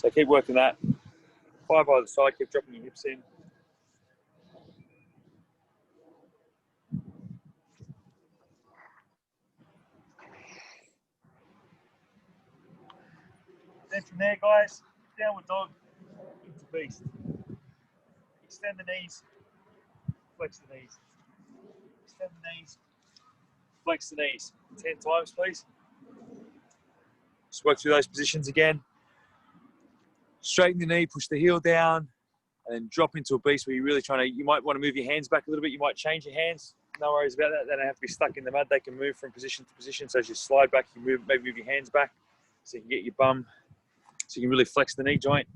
So keep working that. 5 by the side, keep dropping your hips in. Then from there, guys, downward dog into beast. Extend the knees, flex the knees. Extend the knees, flex the knees. 10 times, please. Just work through those positions again. Straighten the knee, push the heel down, and then drop into a beast where you're really trying to, you might want to move your hands back a little bit. You might change your hands. No worries about that. They don't have to be stuck in the mud. They can move from position to position. So as you slide back, you move, maybe move your hands back so you can get your bum, so you can really flex the knee joint.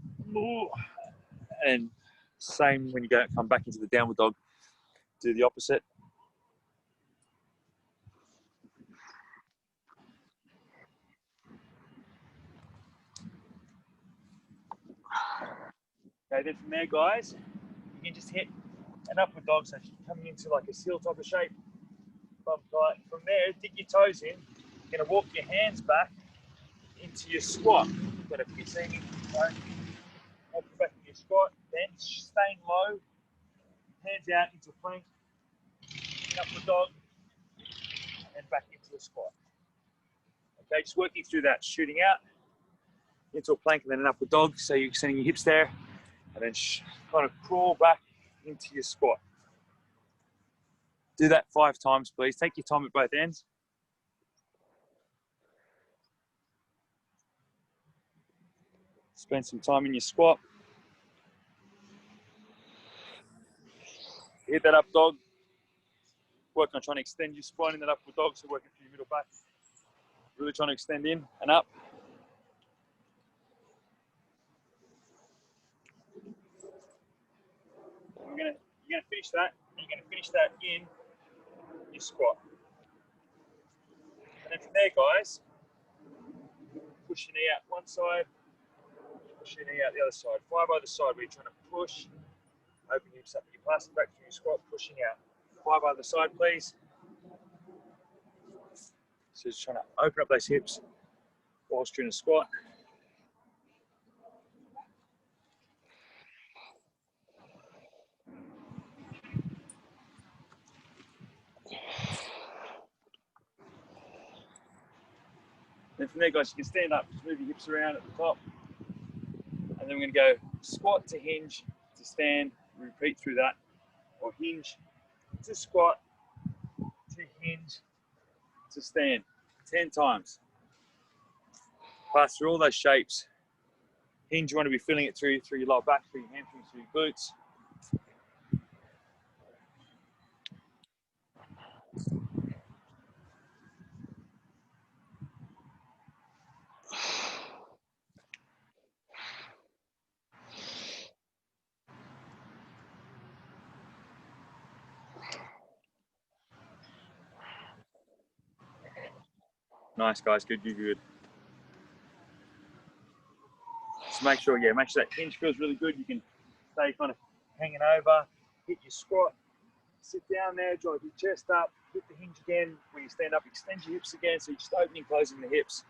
And same when you come back into the downward dog, do the opposite. Okay, then from there, guys, you can just hit an upward dog, so coming into like a seal type of shape. Bum tight. From there, dig your toes in. You're going to walk your hands back into your squat. But if you can see me, walk back into your squat, then staying low, hands out into a plank, upward dog, and back into a squat. Okay, just working through that, shooting out into a plank and then an upward dog. So you're extending your hips there, and then kind of crawl back into your squat. Do that 5 times, please. Take your time at both ends. Spend some time in your squat. Hit that up dog. Work on trying to extend your spine in that upward dog, so working through your middle back. Really trying to extend in and up. You're gonna finish that. You're gonna finish that in your squat. And then from there, guys, push your knee out one side, push your knee out the other side. 5 either side, where you're trying to push, open your hips up, you're passing back through your squat, pushing out. 5 either side, please. So just trying to open up those hips whilst you're in a squat. Then from there, guys, you can stand up, just move your hips around at the top. And then we're going to go squat to hinge to stand, repeat through that. Or hinge to squat to hinge to stand. 10 times. Pass through all those shapes. Hinge, you want to be feeling it through your lower back, through your hamstrings, through your glutes. Nice, guys. Good, good, good. Just make sure that hinge feels really good. You can stay kind of hanging over, hit your squat, sit down there, drive your chest up, hit the hinge again. When you stand up, extend your hips again. So you're just opening, closing the hips.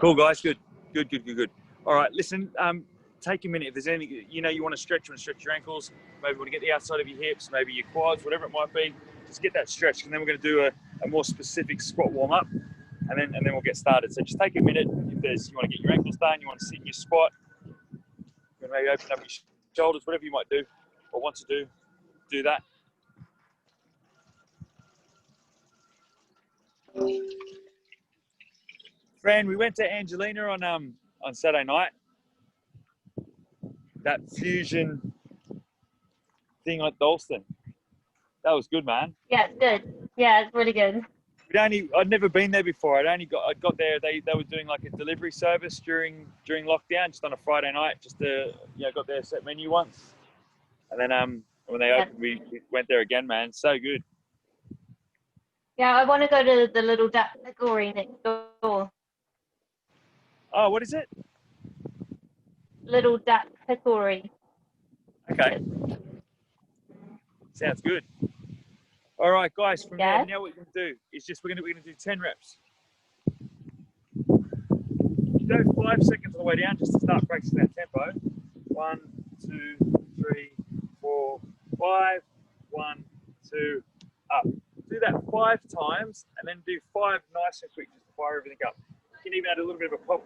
Cool, guys. Good, good, good, good, good. All right, listen, take a minute. If there's any, you want to stretch your ankles, maybe you want to get the outside of your hips, maybe your quads, whatever it might be, just get that stretch. And then we're going to do a more specific squat warm up, and then we'll get started. So just take a minute. If you want to get your ankles done, you want to sit in your squat, you maybe open up your shoulders, whatever you might do or want to do that. Friend, we went to Angelina on Saturday night. That fusion thing at Dalston. That was good, man. Yeah, it's good. Yeah, it's really good. I'd never been there before. I got there. They were doing like a delivery service during lockdown, just on a Friday night. Just to got their set menu once, and then when they opened, we went there again. Man, so good. Yeah, I want to go to the Little Duck Hickory next door. Oh, what is it? Little Duck Hickory. Okay. Sounds good. All right, guys. From there, now what we're going to do is we're going to do 10 reps. You go 5 seconds on the way down just to start practicing that tempo. 1, 2, 3, 4, 5. 1, 2, up. Do that 5 times, and then do 5 nice and quick just to fire everything up. You can even add a little bit of a pop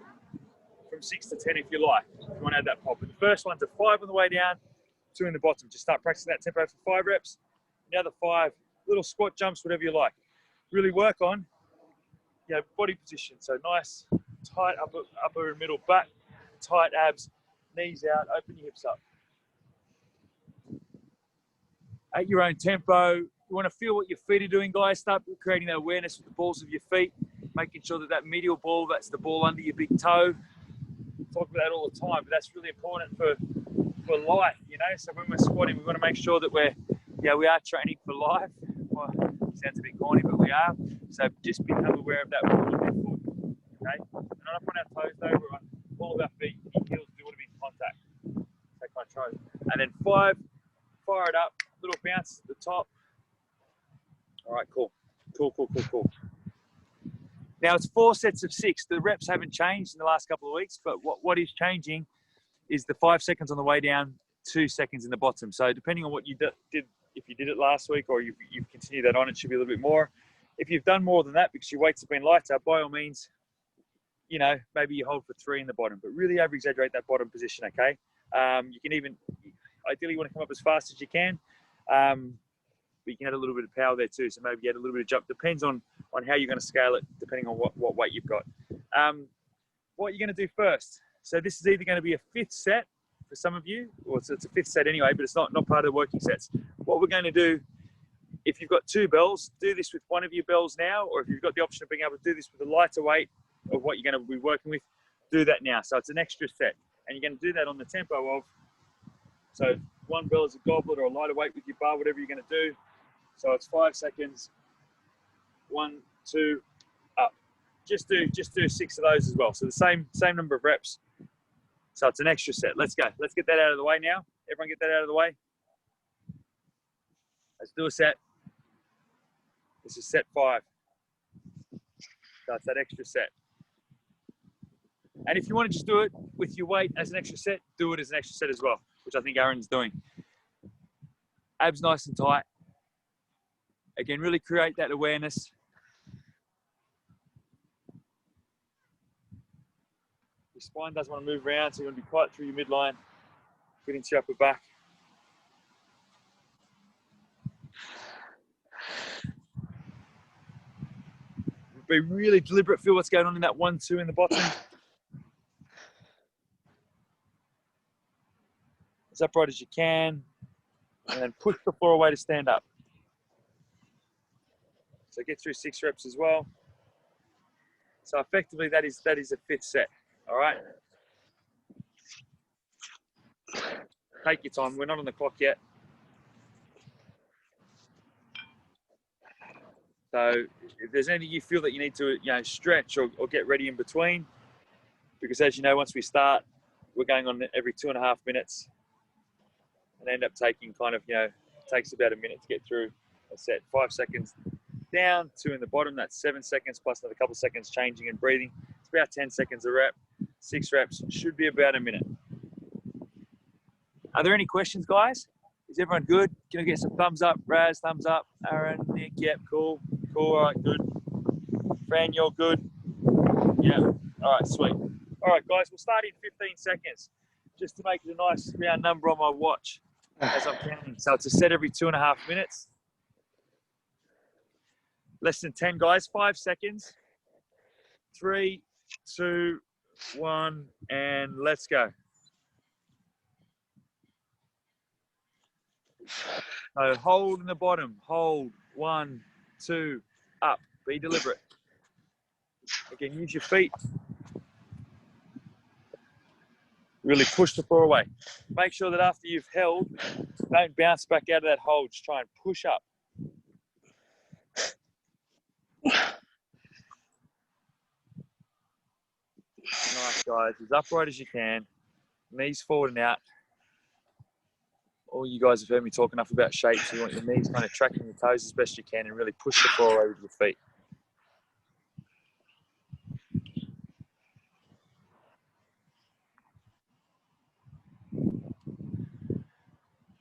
from 6 to 10 if you like. If you want to add that pop. But the first one's a 5 on the way down, 2 in the bottom. Just start practicing that tempo for 5 reps. The other 5 little squat jumps, whatever you like. Really work on body position. So nice, tight upper and middle back, tight abs, knees out, open your hips up. At your own tempo. You want to feel what your feet are doing, guys. Start creating that awareness with the balls of your feet, making sure that medial ball, that's the ball under your big toe. Talk about that all the time, but that's really important for life, So when we're squatting, we want to make sure that we are training for life. Well, it sounds a bit corny, but we are. So just become aware of that ball of your foot, okay? And not up on our toes though, we're on all of our feet. Your heels do want to be in contact. Take control. And then 5, fire it up, little bounce to the top. All right, cool. Now it's 4 sets of 6. The reps haven't changed in the last couple of weeks, but what is changing is the 5 seconds on the way down, 2 seconds in the bottom. So depending on what you did, if you did it last week or you've continued that on, it should be a little bit more. If you've done more than that because your weights have been lighter, by all means, maybe you hold for 3 in the bottom, but really over-exaggerate that bottom position, okay? You can even, ideally, want to come up as fast as you can, but you can add a little bit of power there too. So maybe add a little bit of jump. Depends on how you're going to scale it, depending on what weight you've got. What you're going to do first. So this is either going to be a 5th set for some of you, or it's a 5th set anyway, but it's not part of the working sets. What we're going to do, if you've got 2 bells, do this with one of your bells now, or if you've got the option of being able to do this with a lighter weight of what you're going to be working with, do that now. So it's an extra set, and you're going to do that on the tempo of, so 1 bell is a goblet or a lighter weight with your bar, whatever you're going to do. So it's 5 seconds, 1, 2, up. Just do 6 of those as well. So the same number of reps. So it's an extra set. Let's go. Let's get that out of the way now. Everyone get that out of the way. Let's do a set. This is set 5. So it's that extra set. And if you want to just do it with your weight as an extra set, do it as an extra set as well, which I think Aaron's doing. Abs nice and tight. Again, really create that awareness. Your spine doesn't want to move around, so you want to be quite through your midline, get into your upper back. Be really deliberate, feel what's going on in that 1, 2 in the bottom. As upright as you can, and then push the floor away to stand up. So get through 6 reps as well. So effectively, that is a 5th set. All right. Take your time. We're not on the clock yet. So if there's anything you feel that you need to, stretch or get ready in between, because as you know, once we start, we're going on every 2.5 minutes, and end up taking takes about a minute to get through a set. 5 seconds down, 2 in the bottom. That's 7 seconds plus another couple of seconds changing and breathing. It's about 10 seconds a rep. 6 reps should be about a minute. Are there any questions, guys? Is everyone good? Can I get some thumbs up? Raz, thumbs up. Aaron, Nick, yep, cool. All right, good. Fran, you're good. Yeah. All right, sweet. All right, guys, we'll start in 15 seconds just to make it a nice round number on my watch as I'm counting. So it's a set every 2.5 minutes. Less than 10, guys. 5 seconds. 3, 2, 1, and let's go. So hold in the bottom. Hold. 1, 2, up. Be deliberate. Again, use your feet. Really push the floor away. Make sure that after you've held, don't bounce back out of that hold. Just try and push up. Nice, guys. As upright as you can. Knees forward and out. All you guys have heard me talk enough about shapes. You want your knees kind of tracking your toes as best you can and really push the floor away with your feet.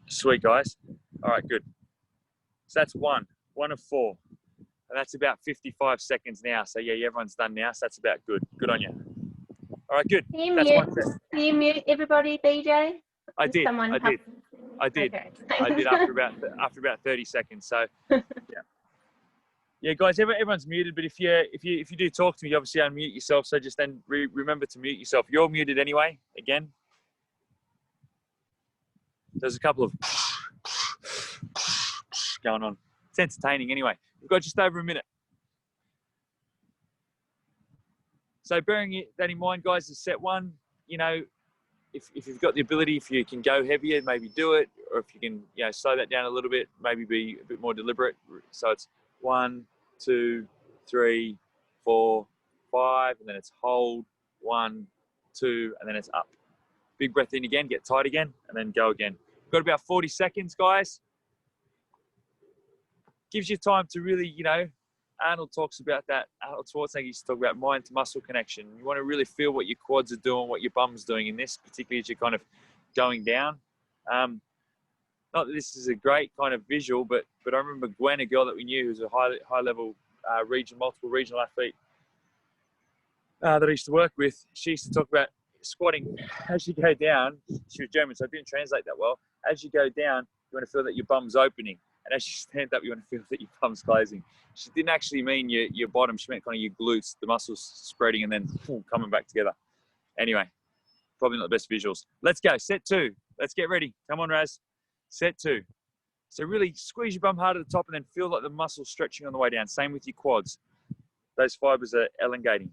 Sweet, guys. All right, good. So that's one of 4. And that's about 55 seconds now. So yeah, everyone's done now. So that's about good. Good on you. All right, good. That's one set. Can you mute everybody, BJ? I did. Okay. I did after about 30 seconds. So yeah, guys, everyone's muted. But if you do talk to me, you obviously unmute yourself. So just then remember to mute yourself. You're muted anyway. Again, there's a couple of going on. It's entertaining anyway. We've got just over a minute. So bearing that in mind, guys, is set 1. You know, if you've got the ability, if you can go heavier, maybe do it. Or if you can, slow that down a little bit, maybe be a bit more deliberate. So it's 1, 2, 3, 4, 5, and then it's hold, 1, 2, and then it's up. Big breath in again, get tight again, and then go again. We've got about 40 seconds, guys. Gives you time to really, Arnold talks about that. Arnold Schwarzenegger used to talk about mind to muscle connection. You want to really feel what your quads are doing, what your bum's doing in this, particularly as you're kind of going down. Not that this is a great kind of visual, but I remember Gwen, a girl that we knew who's a high level multiple regional athlete that I used to work with. She used to talk about squatting as you go down. She was German, so I didn't translate that well. As you go down, you want to feel that your bum's opening. And as you stand up, you want to feel that your bum's closing. She didn't actually mean your bottom. She meant kind of your glutes, the muscles spreading and then coming back together. Anyway, probably not the best visuals. Let's go. Set 2. Let's get ready. Come on, Raz. Set 2. So really squeeze your bum hard at the top and then feel like the muscles stretching on the way down. Same with your quads. Those fibers are elongating.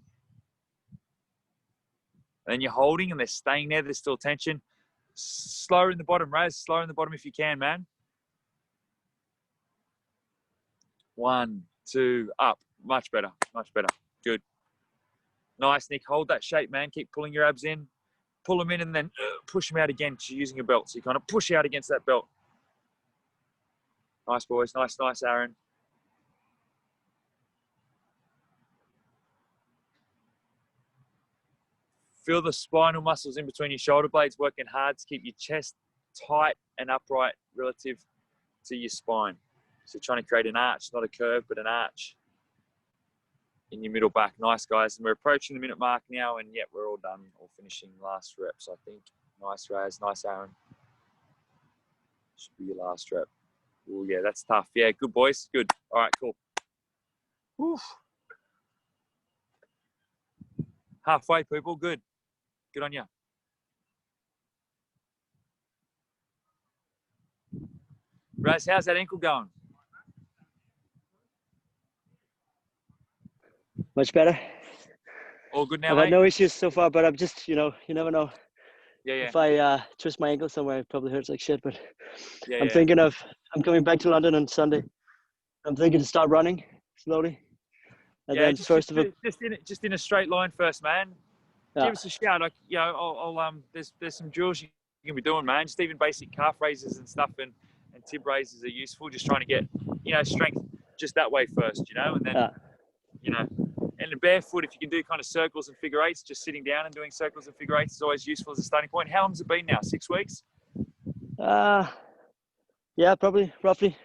And then you're holding and they're staying there. There's still tension. Slower in the bottom, Raz. Slower in the bottom if you can, man. 1, 2, up. Much better. Much better. Good. Nice, Nick. Hold that shape, man. Keep pulling your abs in. Pull them in and then push them out again because you're using a belt. So you kind of push out against that belt. Nice, boys. Nice, Aaron. Feel the spinal muscles in between your shoulder blades working hard to keep your chest tight and upright relative to your spine. So trying to create an arch, not a curve, but an arch in your middle back. Nice, guys. And we're approaching the minute mark now, and yep, we're all done, or finishing last reps, I think. Nice, Raz. Nice, Aaron. Should be your last rep. Oh, yeah, that's tough. Yeah, good, boys. Good. All right, cool. Whew. Halfway, people. Good. Good on you. Raz, how's that ankle going? Much better. All good now, I've mate? had no issues so far, but I'm just, you never know. Yeah. If I twist my ankle somewhere, it probably hurts like shit. But Yeah, I'm coming back to London on Sunday. I'm thinking to start running slowly. And then just in a straight line first, man. Yeah. Give us a shout. There's some drills you can be doing, man. Just even basic calf raises and stuff, and tib raises are useful. Just trying to get, strength just that way first, and then, and barefoot, if you can do kind of circles and figure eights, just sitting down and doing circles and figure eights is always useful as a starting point. How long has it been now? 6 weeks? Yeah, probably roughly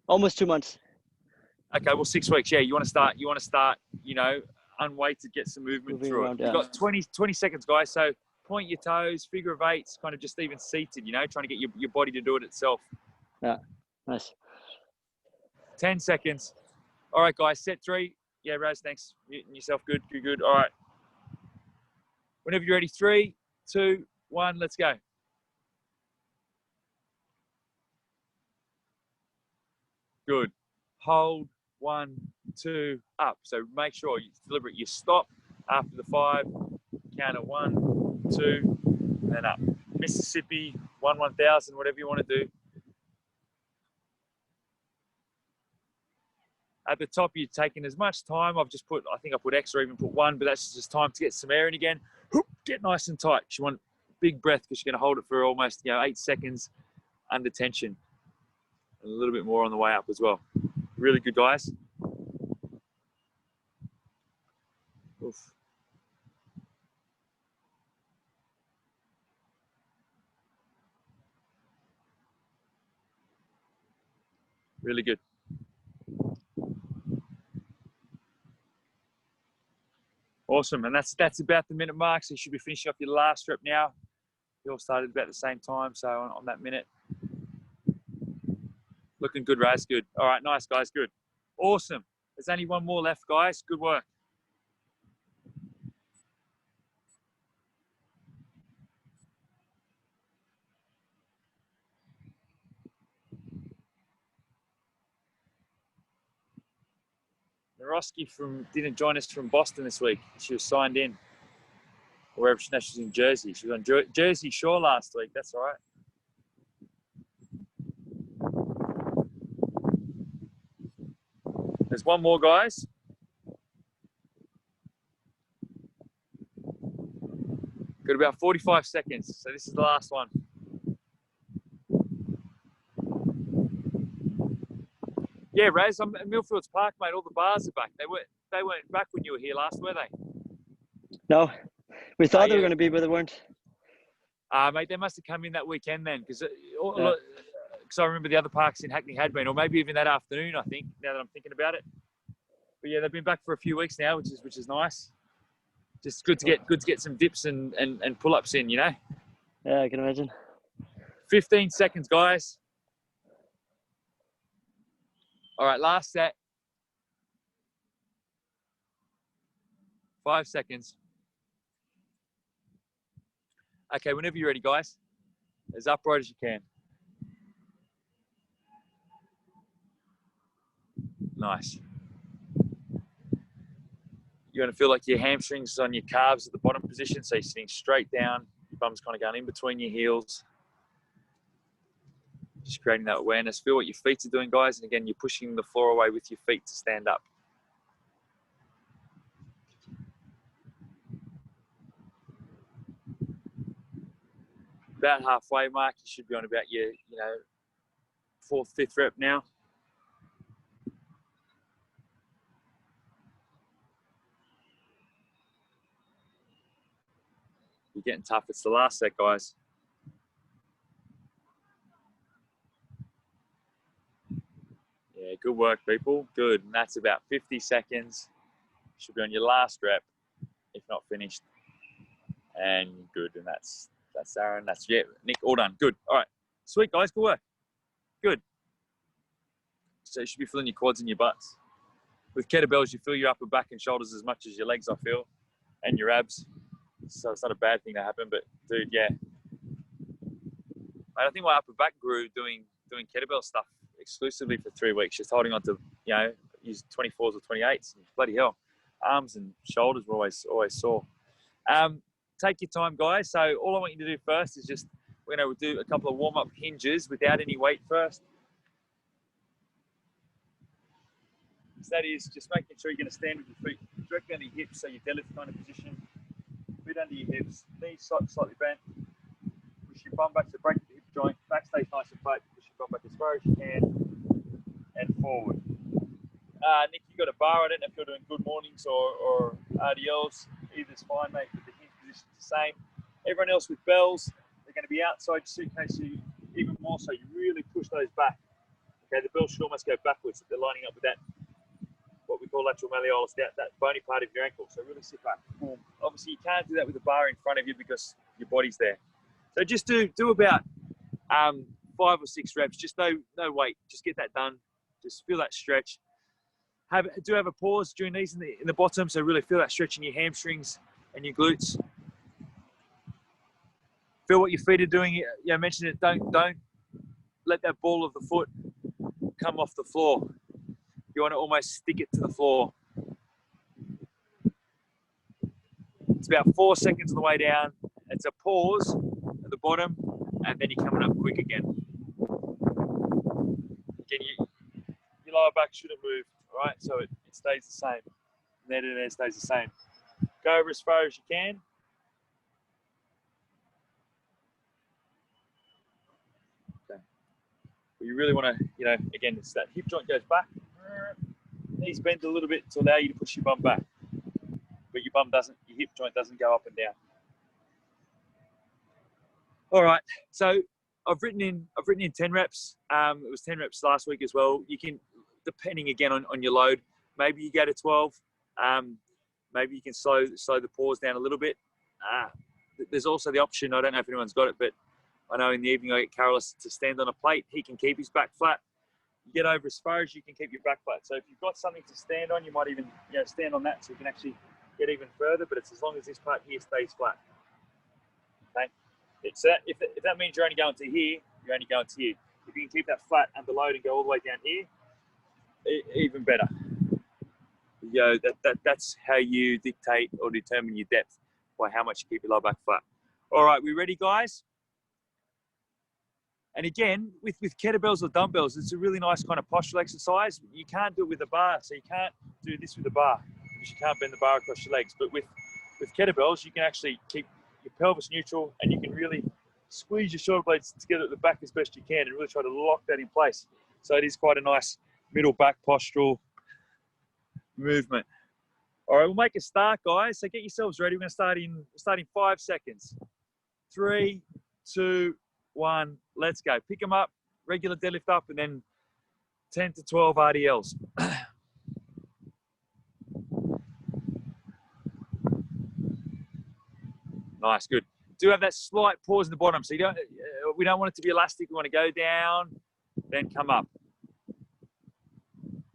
almost 2 months. Okay, well, 6 weeks. Yeah, you want to start, unweighted, get some movement through it. You've got 20 seconds, guys. So point your toes, figure of eights, kind of just even seated, trying to get your body to do it itself. Yeah, nice. 10 seconds. All right, guys, set 3. Yeah, Raz, thanks. Muting yourself. Good. All right. Whenever you're ready, 3, 2, 1, let's go. Good. Hold. 1, 2, up. So make sure you deliberate. You stop after the 5, count at 1, 2, and then up. Mississippi, 1/1000, whatever you want to do. At the top, you're taking as much time. I think I put X or even put 1, but that's just time to get some air in again. Get nice and tight. You want big breath because you're going to hold it for almost 8 seconds under tension. And a little bit more on the way up as well. Really good, guys. Oof. Really good. Awesome, and that's about the minute mark, so you should be finishing off your last rep now. You all started about the same time, so on that minute. Looking good, Raz, good. All right, nice, guys, good. Awesome. There's only one more left, guys. Good work. Naroski didn't join us from Boston this week. She was signed in, or wherever she's in Jersey. She was on Jersey Shore last week. That's all right. There's one more, guys. Got about 45 seconds. So this is the last one. Yeah, Raz, I'm at Millfields Park, mate. All the bars are back. They weren't back when you were here last, were they? No, we thought they yeah. were going to be, but they weren't. Mate, they must have come in that weekend then, because I remember the other parks in Hackney had been, or maybe even that afternoon, I think, now that I'm thinking about it. But yeah, they've been back for a few weeks now, which is nice. Just good to get some dips and pull-ups in, Yeah, I can imagine. 15 seconds, guys. All right, last set. 5 seconds. Okay, whenever you're ready, guys. As upright as you can. Nice. You're going to feel like your hamstrings on your calves at the bottom position, so you're sitting straight down. Your bum's kind of going in between your heels. Just creating that awareness. Feel what your feet are doing, guys. And again, you're pushing the floor away with your feet to stand up. About halfway mark, you should be on about your, 4th, 5th rep now. You're getting tough. It's the last set, guys. Yeah, good work, people. Good. And that's about 50 seconds. Should be on your last rep, if not finished. And good. And that's Aaron. That's Nick. All done. Good. All right. Sweet, guys. Good work. Good. So you should be feeling your quads and your butts. With kettlebells, you feel your upper back and shoulders as much as your legs, I feel, and your abs. So it's not a bad thing to happen. But dude, yeah. I think my upper back grew doing kettlebell stuff exclusively for 3 weeks, just holding on to, use 24s or 28s. Bloody hell, arms and shoulders were always sore. Take your time, guys. So all I want you to do first is just, we're going to do a couple of warm-up hinges without any weight first. So that is just making sure you're going to stand with your feet directly under your hips, so your deadlift kind of position. Feet under your hips, knees slightly bent. Push your bum back to break the hip joint. Back stays nice and flat. Push your bum back as far as you can and forward. Nick, you got a bar. I don't know if you're doing good mornings or RDLs. Either's fine, mate. But the hinge position's the same. Everyone else with bells, they're going to be outside your suitcase. So even more so, you really push those back. Okay, the bells should almost go backwards if they're lining up with that, what we call lateral malleolus, that bony part of your ankle. So really sit back. Obviously, you can't do that with a bar in front of you because your body's there. So just do about 5 or 6 reps. Just no weight. Just get that done. Just feel that stretch. Do have a pause during these in the bottom. So really feel that stretch in your hamstrings and your glutes. Feel what your feet are doing. I mentioned it. Don't let that ball of the foot come off the floor. You want to almost stick it to the floor. It's about 4 seconds on the way down. It's a pause at the bottom, and then you're coming up quick again. Again, your lower back shouldn't move, all right? So it stays the same. There to there stays the same. Go over as far as you can. Okay. But you really want to, you know, again, it's that hip joint goes back. Knees bend a little bit to allow you to push your bum back. But your hip joint doesn't go up and down. All right, so I've written in 10 reps. It was 10 reps last week as well. You can, depending again on your load, maybe you go to 12. Maybe you can slow the pause down a little bit. There's also the option, I don't know if anyone's got it, but I know in the evening I get Carlos to stand on a plate. He can keep his back flat. You get over as far as you can keep your back flat. So if you've got something to stand on, you might even stand on that so you can actually get even further, but it's as long as this part here stays flat. Okay. If that means you're only going to here, you're only going to here. If you can keep that flat under load and go all the way down here, even better. That's how you dictate or determine your depth, by how much you keep your lower back flat. All right, we ready, guys? And again, with kettlebells or dumbbells, it's a really nice kind of postural exercise. You can't do it with a bar, so you can't do this with a bar because you can't bend the bar across your legs. But with kettlebells, you can actually keep your pelvis neutral, and you can really squeeze your shoulder blades together at the back as best you can and really try to lock that in place. So it is quite a nice middle back postural movement. All right, we'll make a start, guys. So get yourselves ready. We're going to start in 5 seconds. 3, 2, 1, let's go. Pick them up, regular deadlift up, and then 10 to 12 RDLs. Nice, good. Do have that slight pause in the bottom. So we don't want it to be elastic. We want to go down, then come up.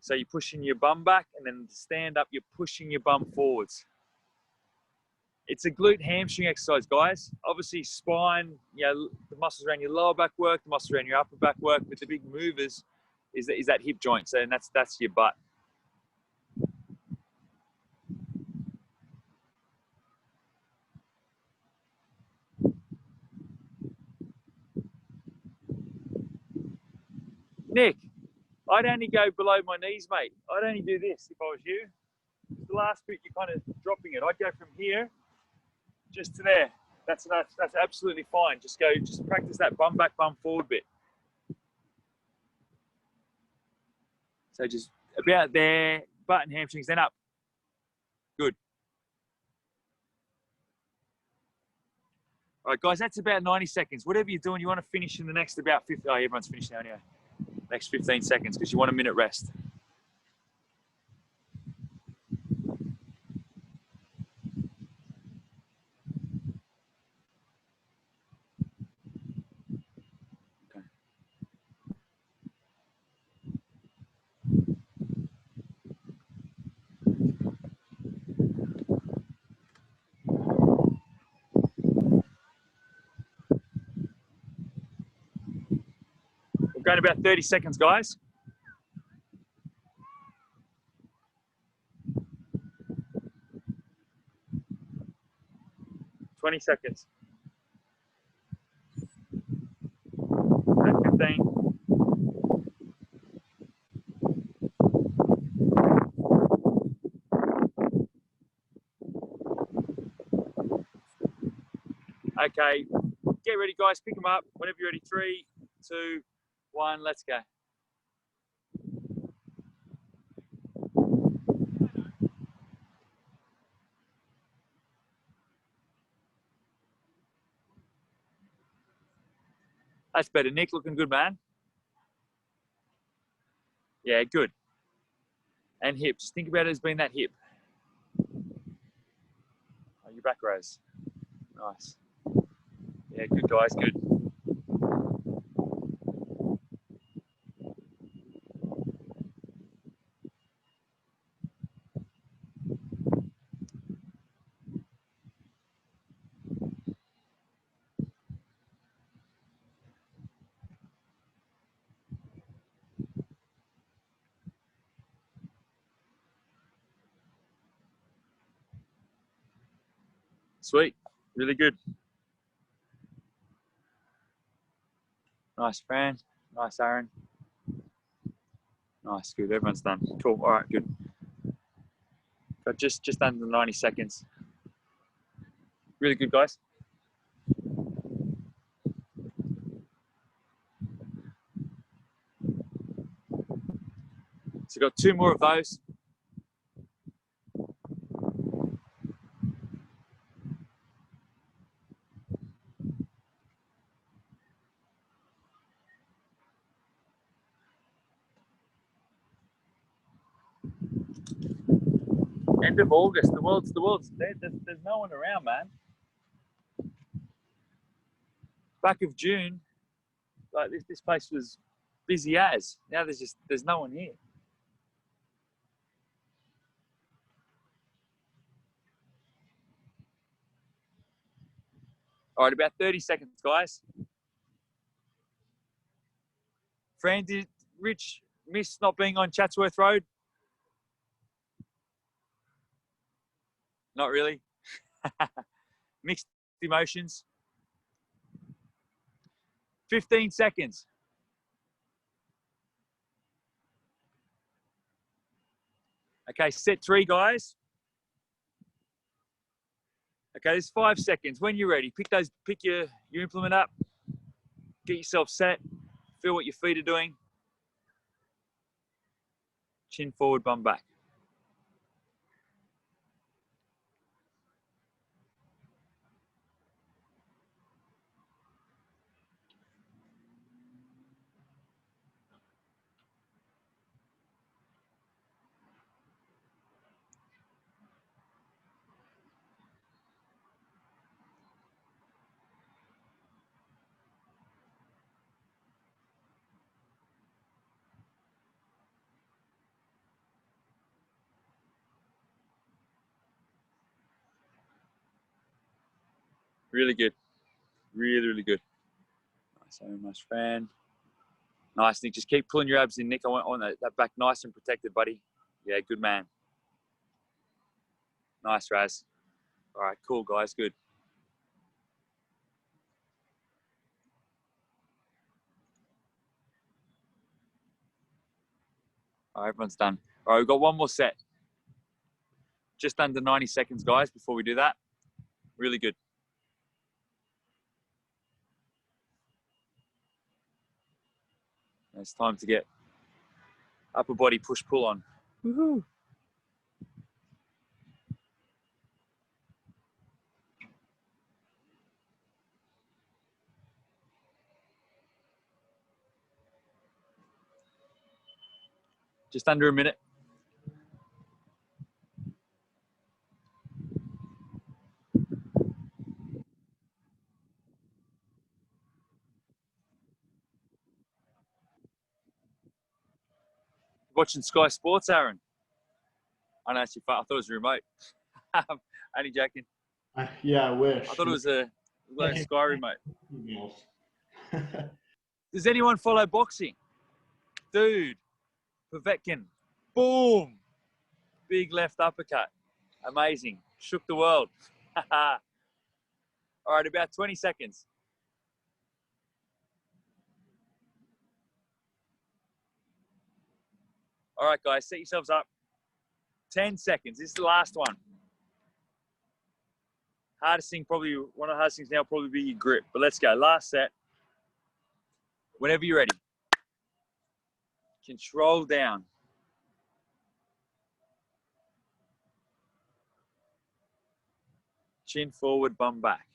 So you're pushing your bum back, and then stand up, you're pushing your bum forwards. It's a glute hamstring exercise, guys. Obviously spine, the muscles around your lower back work, the muscles around your upper back work, but the big movers is that hip joint. So, and that's your butt. Nick, I'd only go below my knees, mate. I'd only do this if I was you. The last bit, you're kind of dropping it. I'd go from here just to there. That's absolutely fine. Just practice that bum back, bum forward bit. So just about there, butt and hamstrings, then up. Good. All right, guys, that's about 90 seconds. Whatever you're doing, you want to finish in the next about 50. Oh, everyone's finished now anyway. Next 15 seconds, because you want a minute rest. Okay. We're going about 30 seconds, guys. Twenty seconds. 15. Okay, get ready, guys. Pick them up whenever you're ready. 3, 2, 1, let's go. That's better. Nick, looking good, man. Yeah, good. And hips. Think about it as being that hip. Oh, your back rows. Nice. Yeah, good, guys. Good. Sweet. Really good. Nice, Fran. Nice, Aaron. Nice, good. Everyone's done. Cool. All right, good. Got just under 90 seconds. Really good, guys. So got 2 more of those. End of August. The world's there's no one around, man. Back of June, like this place was busy as. Now there's no one here. All right, about 30 seconds, guys. Fran, did Rich miss not being on Chatsworth Road? Not really. Mixed emotions. 15 seconds. Okay, set 3, guys. Okay, there's 5 seconds. When you're ready, pick your implement up. Get yourself set. Feel what your feet are doing. Chin forward, bum back. Really good. Really, really good. Nice, nice, Fran. Nice, Nick. Just keep pulling your abs in, Nick. I want that back nice and protected, buddy. Yeah, good man. Nice, Raz. All right, cool, guys. Good. All right, everyone's done. All right, we've got 1 more set. Just under 90 seconds, guys, before we do that. Really good. It's time to get upper body push-pull on. Woohoo! Just under a minute. Watching Sky Sports, Aaron. I know it's your fault. I thought it was a remote. Only joking. Yeah, I wish. I thought it was a Sky remote. Emails. Does anyone follow boxing? Dude, Povetkin. Boom. Big left uppercut. Amazing. Shook the world. All right, about 20 seconds. All right, guys, set yourselves up. 10 seconds. This is the last one. Hardest thing, probably one of the hardest things now, will probably be your grip. But let's go. Last set. Whenever you're ready. Control down. Chin forward, bum back.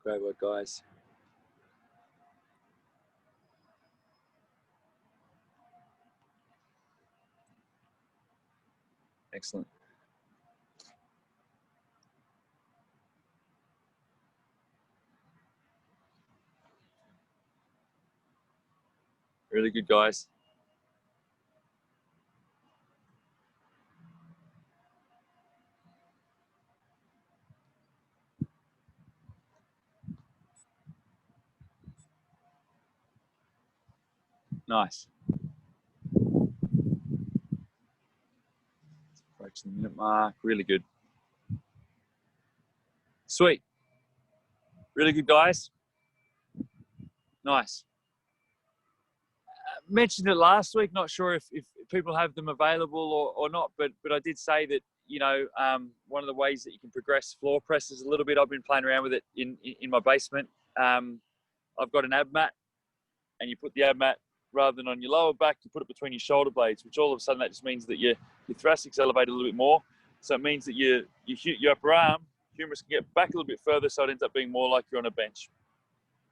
Great work, guys. Excellent. Really good, guys. Nice. Approaching the minute mark. Really good. Sweet. Really good, guys. Nice. Mentioned it last week. Not sure if people have them available or not, but I did say that, you know, one of the ways that you can progress floor presses a little bit. I've been playing around with it in my basement. I've got an ab mat, and you put the ab mat rather than on your lower back, you put it between your shoulder blades, which all of a sudden that just means that your thoracic's elevated a little bit more. So it means that your upper arm humerus can get back a little bit further, so it ends up being more like you're on a bench.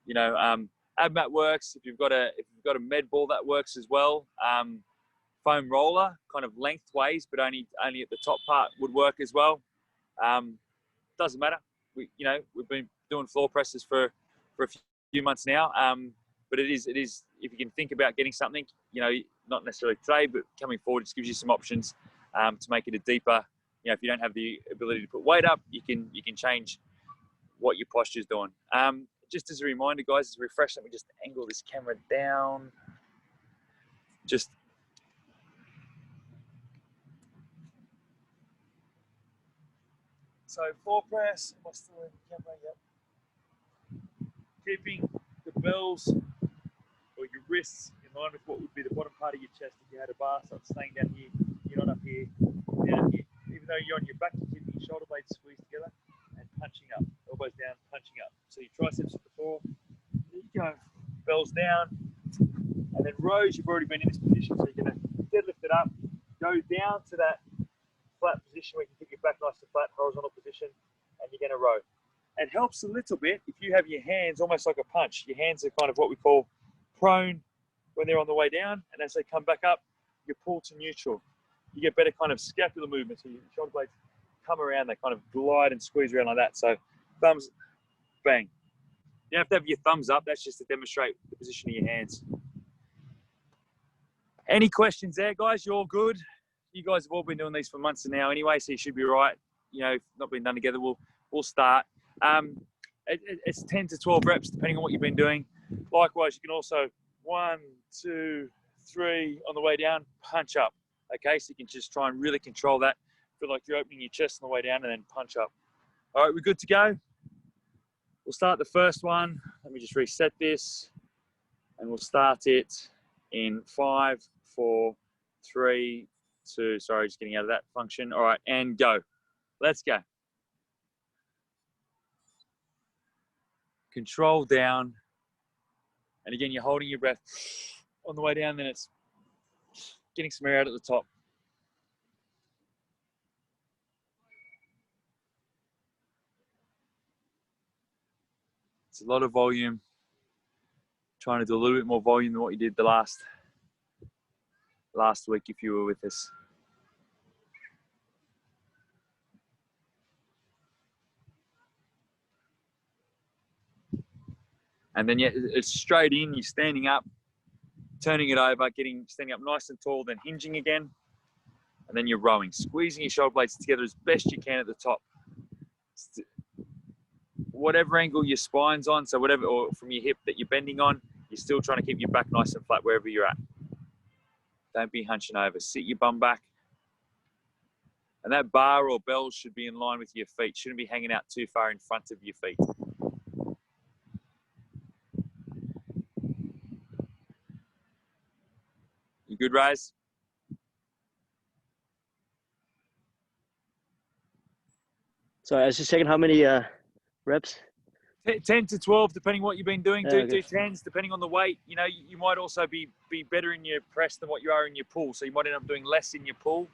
You know, ab mat works. If you've got a med ball, that works as well. Foam roller, kind of lengthways, but only at the top part would work as well. Doesn't matter. We've been doing floor presses for a few months now. But it is if you can think about getting something, you know, not necessarily today, but coming forward, it just gives you some options to make it a deeper. You know, if you don't have the ability to put weight up, you can change what your posture is doing. Just as a reminder, guys, as a refresh, let me just angle this camera down. Just so floor press. Am I still in the camera? Yep. Keeping the bells or your wrists in line with what would be the bottom part of your chest if you had a bar. So it's staying down here. You're not up here. Down here. Even though you're on your back, you're keeping your shoulder blades squeezed together and punching up. Elbows down, punching up. So your triceps at the floor. There you go. Bells down. And then rows, you've already been in this position, so you're going to deadlift it up, go down to that flat position where you can keep your back nice and flat, horizontal position, and you're going to row. It helps a little bit if you have your hands almost like a punch. Your hands are kind of what we call prone when they're on the way down, and as they come back up, you pull to neutral. You get better kind of scapular movement, so your shoulder blades come around, they kind of glide and squeeze around like that. So thumbs, bang. You don't have to have your thumbs up, that's just to demonstrate the position of your hands. Any questions there, guys? You're all good. You guys have all been doing these for months now anyway, so you should be right. You know, if not been done together, we'll start. It's 10 to 12 reps, depending on what you've been doing. Likewise, you can also 1, 2, 3 on the way down, punch up. Okay, so you can just try and really control that. Feel like you're opening your chest on the way down and then punch up. All right, we're good to go. We'll start the first one. Let me just reset this, and we'll start it in 5, 4, 3, 2. Sorry, just getting out of that function. All right, and go. Let's go. Control down. And again, you're holding your breath on the way down, then it's getting some air out at the top. It's a lot of volume. Trying to do a little bit more volume than what you did the last week if you were with us. And then it's straight in, you're standing up, turning it over, standing up nice and tall, then hinging again. And then you're rowing, squeezing your shoulder blades together as best you can at the top. Whatever angle your spine's on, so whatever, or from your hip that you're bending on, you're still trying to keep your back nice and flat wherever you're at. Don't be hunching over. Sit your bum back. And that bar or bell should be in line with your feet. Shouldn't be hanging out too far in front of your feet. You good, Raz? Sorry, I was just checking how many reps. 10 to 12, depending what you've been doing. Do Okay. 10s, depending on the weight. You know, you might also be better in your press than what you are in your pull. So you might end up doing less in your pull.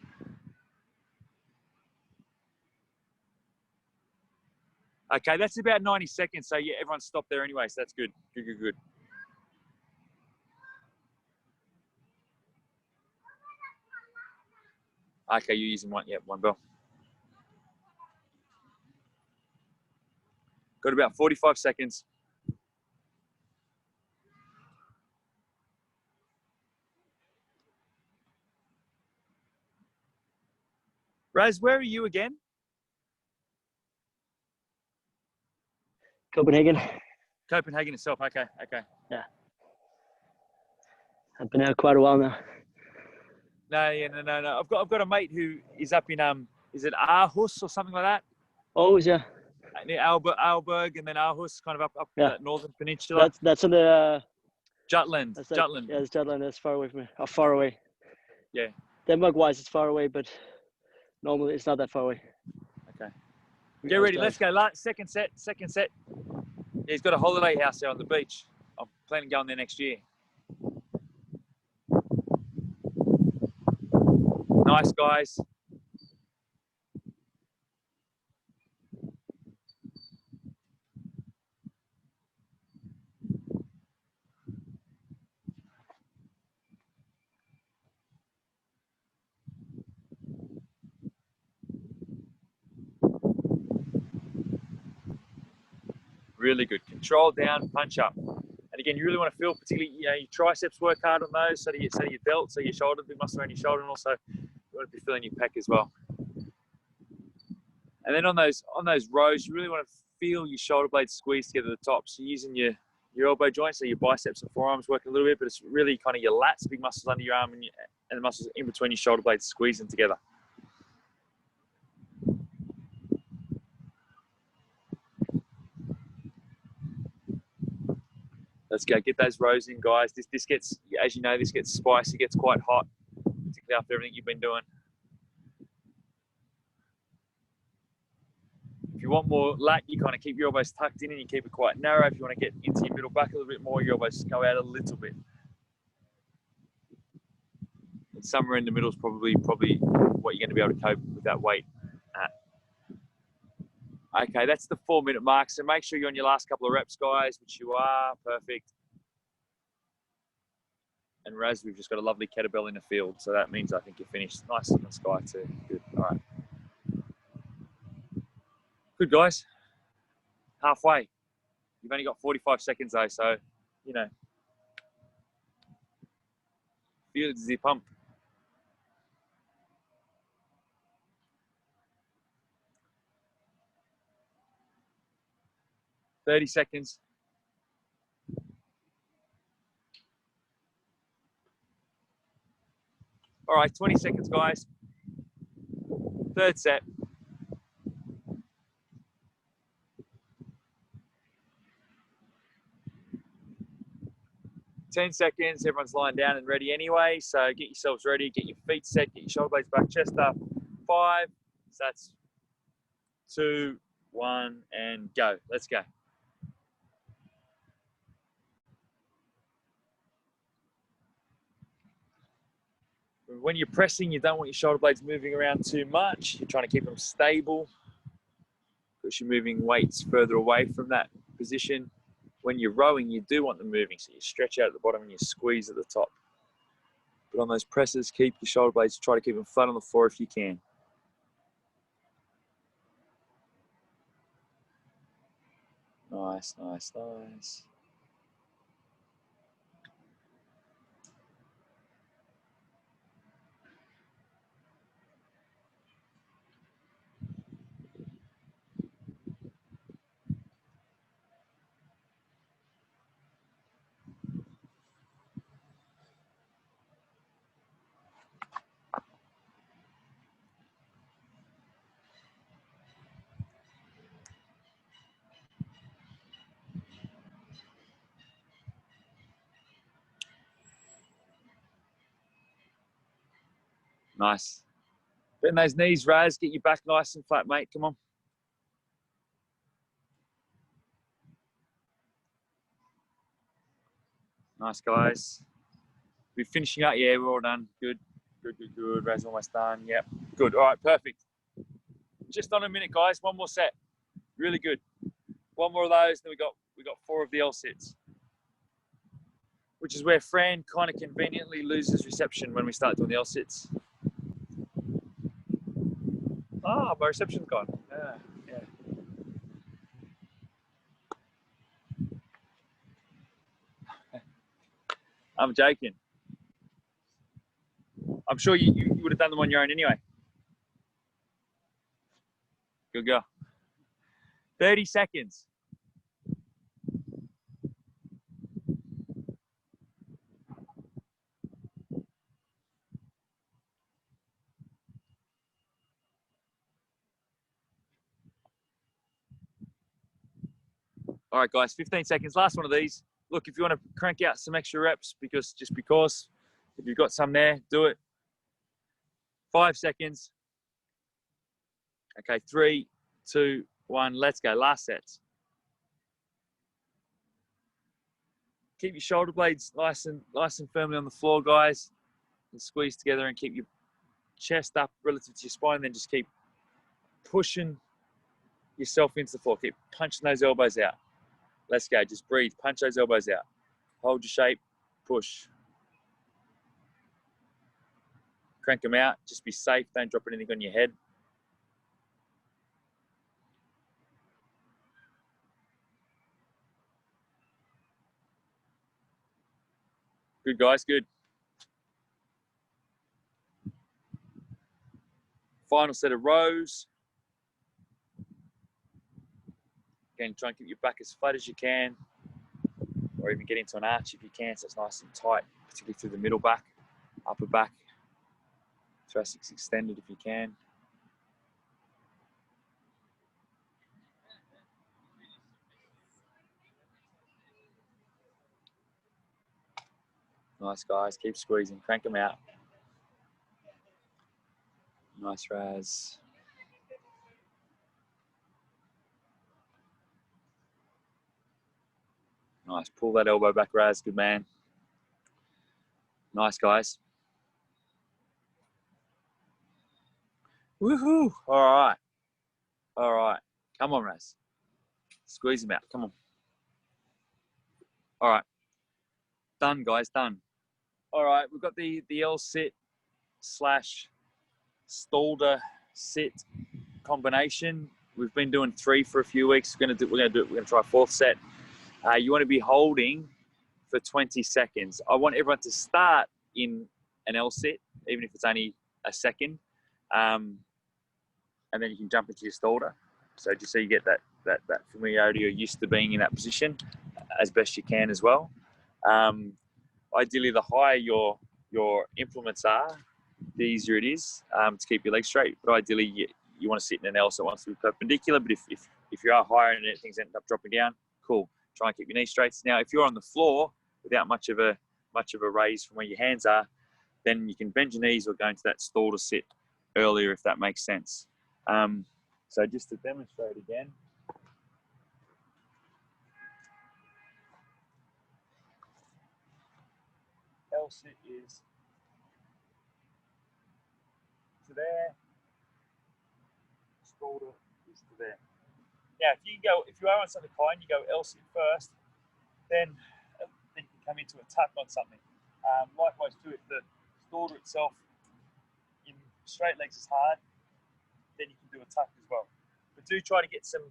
Okay, that's about 90 seconds. So yeah, everyone stopped there anyway. So that's good. Good. Okay, you're using one. Yeah, one bell. Got about 45 seconds. Raz, where are you again? Copenhagen. Copenhagen itself. Okay. Yeah. I've been out quite a while now. No, yeah, no. I've got a mate who is up in is it Aarhus or something like that? Oh, yeah. Near Aalborg and then Aarhus, kind of up Yeah. that northern peninsula. That's on the. Jutland. That's like, Jutland. Yeah, it's Jutland. That's far away from me. Or far away. Yeah. Denmark-wise, it's far away, but normally it's not that far away. Okay. Get ready. Let's go. Second set. Yeah, he's got a holiday house there on the beach. I'm planning on going there next year. Nice, guys. Really good. Control down, punch up. And again, you really want to feel, particularly, your triceps work hard on those, so do your delts, so your shoulder, big muscle around your shoulder, and also you want to be feeling your pec as well. And then on those rows, you really want to feel your shoulder blades squeeze together at the top. So using your elbow joints, so your biceps and forearms working a little bit, but it's really kind of your lats, big muscles under your arm, and the muscles in between your shoulder blades squeezing together. Let's go, get those rows in, guys. This gets, as you know, this gets spicy, gets quite hot, particularly after everything you've been doing. If you want more lat, you kind of keep your elbows tucked in and you keep it quite narrow. If you want to get into your middle back a little bit more, your elbows go out a little bit. And somewhere in the middle is probably what you're going to be able to cope with that weight at. Okay, that's the 4-minute mark. So make sure you're on your last couple of reps, guys, which you are. Perfect. And Raz, we've just got a lovely kettlebell in the field. So that means I think you're finished. Nice in the sky too. Good. All right. Good, guys. Halfway. You've only got 45 seconds though, so, you know, feel the pump. $30 seconds. All right, 20 seconds, guys. Third set. Ten seconds, everyone's lying down and ready anyway, so get yourselves ready, get your feet set, get your shoulder blades back, chest up. 5, so that's 2, 1, and go. Let's go. When you're pressing, you don't want your shoulder blades moving around too much. You're trying to keep them stable because you're moving weights further away from that position. When you're rowing, you do want them moving, so you stretch out at the bottom and you squeeze at the top. But on those presses, keep your shoulder blades, try to keep them flat on the floor if you can. Nice, nice, nice. Nice. Bend those knees, Raz. Get your back nice and flat, mate. Come on. Nice, guys. We're finishing up. Yeah, we're all done. Good, good, good, good. Raz almost done. Yep. Good. All right, perfect. Just on a minute, guys. One more set. Really good. One more of those. Then we got 4 of the L sits, which is where Fran kind of conveniently loses reception when we start doing the L sits. Ah, my reception's gone. Yeah. I'm joking. I'm sure you would have done them on your own anyway. Good girl. 30 seconds. All right, guys, 15 seconds. Last one of these. Look, if you want to crank out some extra reps, because if you've got some there, do it. 5 seconds. Okay, 3, 2, 1, let's go. Last sets. Keep your shoulder blades nice and firmly on the floor, guys, and squeeze together and keep your chest up relative to your spine. Then just keep pushing yourself into the floor. Keep punching those elbows out. Let's go. Just breathe. Punch those elbows out. Hold your shape. Push. Crank them out. Just be safe. Don't drop anything on your head. Good, guys. Good. Final set of rows. Again, try and keep your back as flat as you can, or even get into an arch if you can, so it's nice and tight, particularly through the middle back, upper back. Thoracics extended if you can. Nice, guys. Keep squeezing. Crank them out. Nice, Raz. Nice. Pull that elbow back, Raz. Good man. Nice, guys. Woohoo. All right. All right. Come on, Raz. Squeeze them out. Come on. All right. Done, guys. Done. All right. We've got the L sit / Stalder sit combination. We've been doing 3 for a few weeks. We're gonna try a 4th set. You want to be holding for 20 seconds. I want everyone to start in an L sit, even if it's only a second, and then you can jump into your Stalder. So just so you get that familiarity or used to being in that position as best you can as well. Ideally, the higher your implements are, the easier it is to keep your legs straight. But ideally, you want to sit in an L, so it wants to be perpendicular. But if you are higher and things end up dropping down, cool. Try and keep your knees straight. Now, if you're on the floor without much of a raise from where your hands are, then you can bend your knees or go into that Stalder sit earlier, if that makes sense. So just to demonstrate again. L sit is to there. Stalder is to there. Now, if you are on something high and you go L sit first, then you can come into a tuck on something. Likewise too, if the Stalder itself in straight legs is hard, then you can do a tuck as well. But do try to get some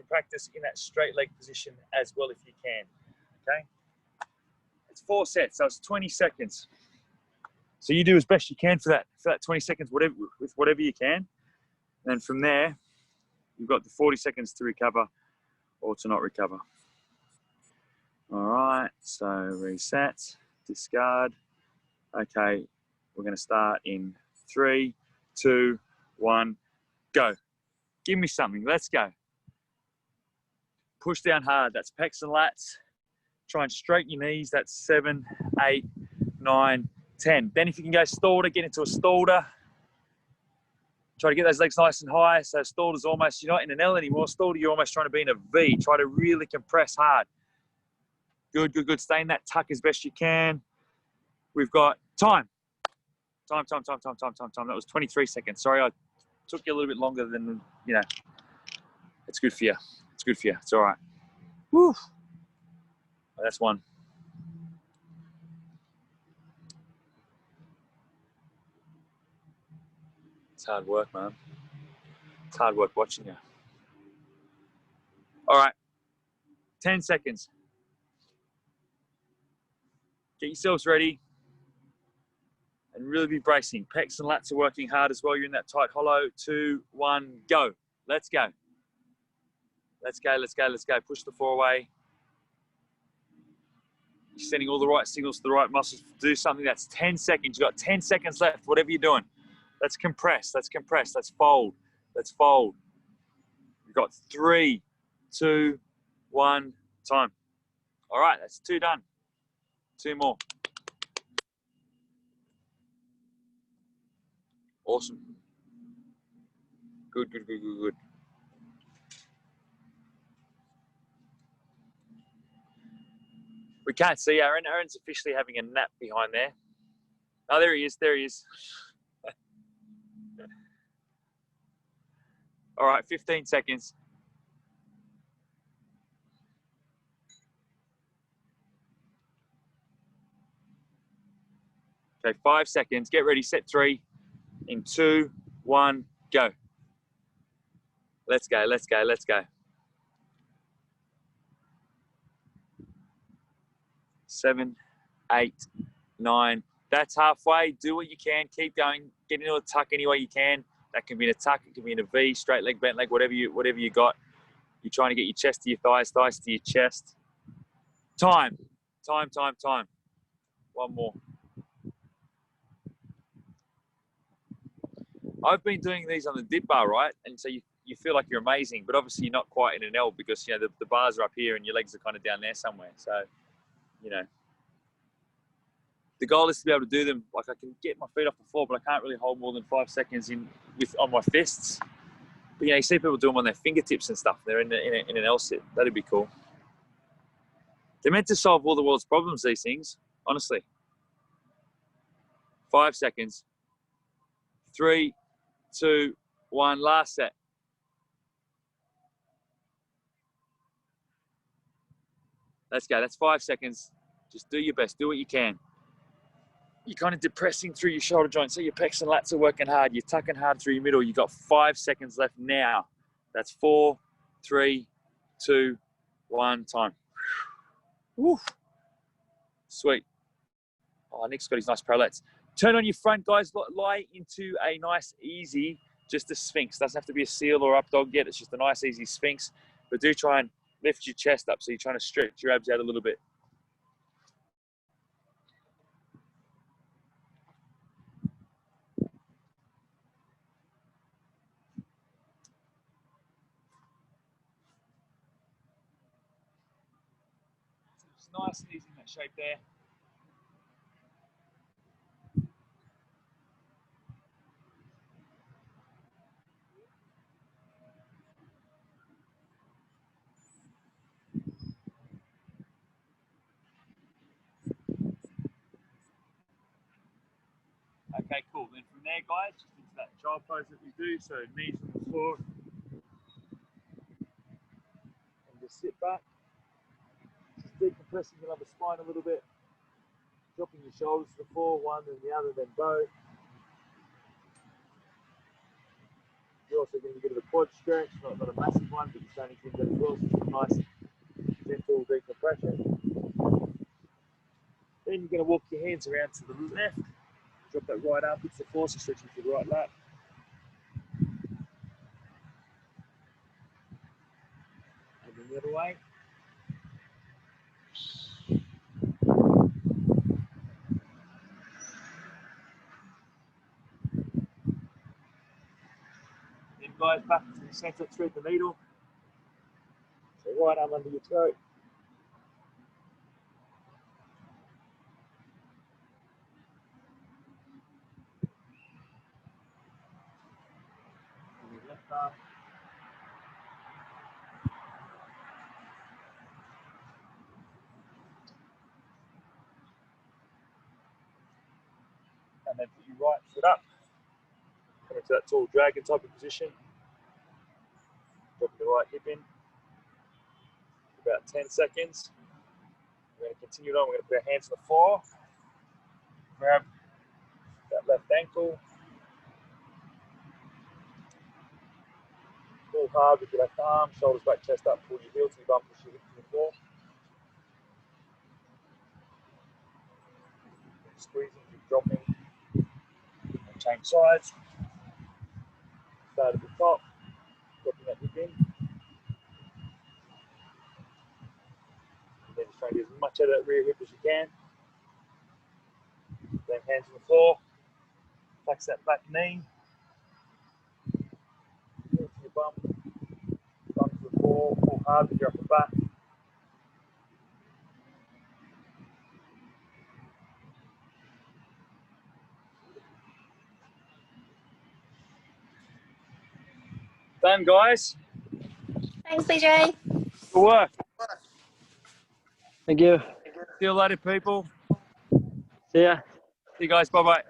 practice in that straight leg position as well if you can. Okay, it's 4 sets, so it's 20 seconds. So you do as best you can for that 20 seconds, whatever you can, and then from there you've got the 40 seconds to recover or to not recover. All right, so reset, discard. Okay, we're going to start in 3, 2, 1, go. Give me something. Let's go. Push down hard. That's pecs and lats. Try and straighten your knees. That's 7, 8, 9, 10. Then if you can go Stalder, get into a Stalder. Try to get those legs nice and high. So Stalder's almost, you're not in an L anymore. Stalder, you're almost trying to be in a V. Try to really compress hard. Good, good, good. Stay in that tuck as best you can. We've got time. Time. That was 23 seconds. Sorry, I took you a little bit longer than, it's good for you. It's good for you. It's all right. Woo. That's one. It's hard work, man. It's hard work watching you. All right. 10 seconds. Get yourselves ready. And really be bracing. Pecs and lats are working hard as well. You're in that tight hollow. 2, 1, go. Let's go. Let's go. Push the floor away. You're sending all the right signals to the right muscles to do something. That's 10 seconds. You've got 10 seconds left, whatever you're doing. Let's compress. Let's fold. Let's fold. We've got 3, 2, 1, time. All right, that's 2 done. 2 more. Awesome. Good, good, good, good, good. We can't see Aaron. Aaron's officially having a nap behind there. Oh, there he is. There he is. All right, 15 seconds. Okay, 5 seconds. Get ready. Set 3 in 2, 1, go. Let's go. Let's go. Let's go. 7, 8, 9. That's halfway. Do what you can. Keep going. Get into a tuck any way you can. That can be in a tuck. It can be in a V, straight leg, bent leg, whatever you got. You're trying to get your chest to your thighs, thighs to your chest. Time. Time, time, time. 1 more. I've been doing these on the dip bar, right? And so you feel like you're amazing, but obviously you're not quite in an L because, you know, the bars are up here and your legs are kind of down there somewhere. So, you know, the goal is to be able to do them. Like, I can get my feet off the floor, but I can't really hold more than 5 seconds on my fists. But, you know, you see people do them on their fingertips and stuff. They're in an L sit. That'd be cool. They're meant to solve all the world's problems, these things, honestly. 5 seconds. 3, 2, 1, last set. Let's go. That's 5 seconds. Just do your best. Do what you can. You're kind of depressing through your shoulder joints. So your pecs and lats are working hard. You're tucking hard through your middle. You've got 5 seconds left now. That's 4, 3, 2, 1, time. Woo. Sweet. Oh, Nick's got his nice prolats. Turn on your front, guys. Lie into a nice, easy, just a sphinx. Doesn't have to be a seal or up dog yet. It's just a nice, easy sphinx. But do try and lift your chest up. So you're trying to stretch your abs out a little bit. It's nice and easy in that shape there. Okay, cool. Then from there, guys, just into that child pose that we do. So knees on the floor. And just sit back. Just decompressing your upper spine a little bit. Dropping your shoulders to the floor, one then the other, then both. You're also getting a bit of a quad stretch, not a massive one, but you're starting to get that as well. So some nice, gentle decompression. Then you're going to walk your hands around to the left. Drop that right arm, hits the floor, so stretching to the right lat. And then the other way. Then guys, back to the center, thread the needle. So right arm under your throat. And then left arm. And then put your right foot up. Come into that tall dragon type of position. Dropping the right hip in. About 10 seconds. We're going to continue on. We're going to put our hands on the floor. Grab that left ankle. Pull hard with your left arm. Shoulders back, chest up. Pull your heel to your bum. Push your hip to the floor. Squeezing, keep dropping. And change sides. Start at the top. Dropping that hip in. And then just try and get as much out of that rear hip as you can. Then hands on the floor. Flex that back knee. Heel to your bum. Bum to the floor. Pull hard with your upper back. Done, guys. Thanks, BJ. Good work. Thank you. See you later, people. See ya. See you guys. Bye-bye.